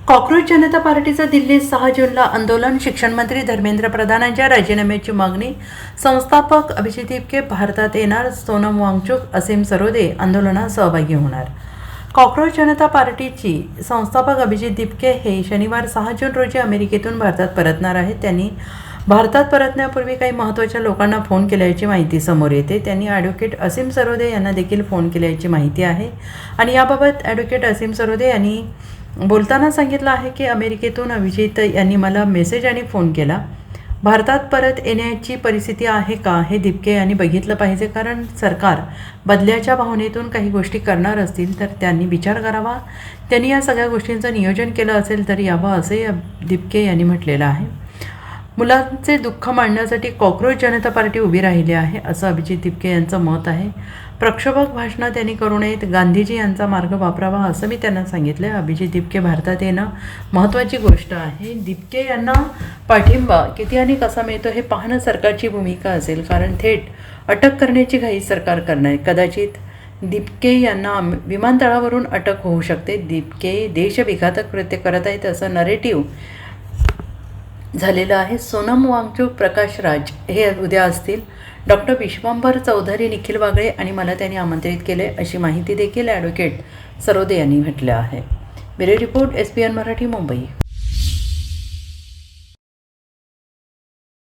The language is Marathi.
कॉक्रोच जनता पार्टीचं दिल्लीत 6 जूनला आंदोलन. शिक्षण मंत्री धर्मेंद्र प्रधान यांच्या राजीनाम्याची मागणी. संस्थापक अभिजित दिपके भारतात येणार. सोनम वांगचुक, असीम सरोदे आंदोलनात सहभागी होणार. कॉक्रोच जनता पार्टीची संस्थापक अभिजित दिपके हे शनिवार 6 जून रोजी अमेरिकेतून भारतात परतणार आहेत. त्यांनी भारतात परतण्यापूर्वी काही महत्त्वाच्या लोकांना फोन केल्याची माहिती समोर येते. त्यांनी ॲडव्होकेट असीम सरोदे यांना देखील फोन केल्याची माहिती आहे आणि याबाबत ॲडव्होकेट असीम सरोदे यांनी बोलताना सांगितलं आहे की अमेरिकेतून अभिजित यांनी मला मेसेज आणि फोन केला. भारतात परत येण्याची परिस्थिती आहे का हे दिपके यांनी बघितलं पाहिजे, कारण सरकार बदल्याच्या भावनेतून काही गोष्टी करणार असतील तर त्यांनी विचार करावा. त्यांनी या सगळ्या गोष्टींचं नियोजन केलं असेल तर यावं असे दिपके यांनी म्हटलेलं आहे. मुलांचे दुःख मांडण्यासाठी कॉक्रोच जनता पार्टी उभी राहिली आहे असं अभिजित दिपके यांचं मत आहे. प्रक्षोभक भाषणं त्यांनी करू नयेत, गांधीजी यांचा मार्ग वापरावा असं मी त्यांना सांगितलं. अभिजित दिपके भारतात येणं महत्त्वाची गोष्ट आहे. दिपके यांना पाठिंबा किती आणि कसा मिळतो हे पाहणं सरकारची भूमिका असेल, कारण थेट अटक करण्याची घाई सरकार करणार. कदाचित दिपके यांना विमानतळावरून अटक होऊ शकते. दिपके देशविघातक कृत्य करत आहेत असं नरेटिव्ह झालेलं आहे. सोनम वांगचुक, प्रकाश राज हे उद्या असतील. डॉक्टर विश्वांबर चौधरी, निखिल वागळे आणि मला त्यांनी आमंत्रित केले अशी माहिती देखील ॲडव्होकेट सरोदे यांनी म्हटलं आहे. Bureau report, SBN Marathi, Mumbai.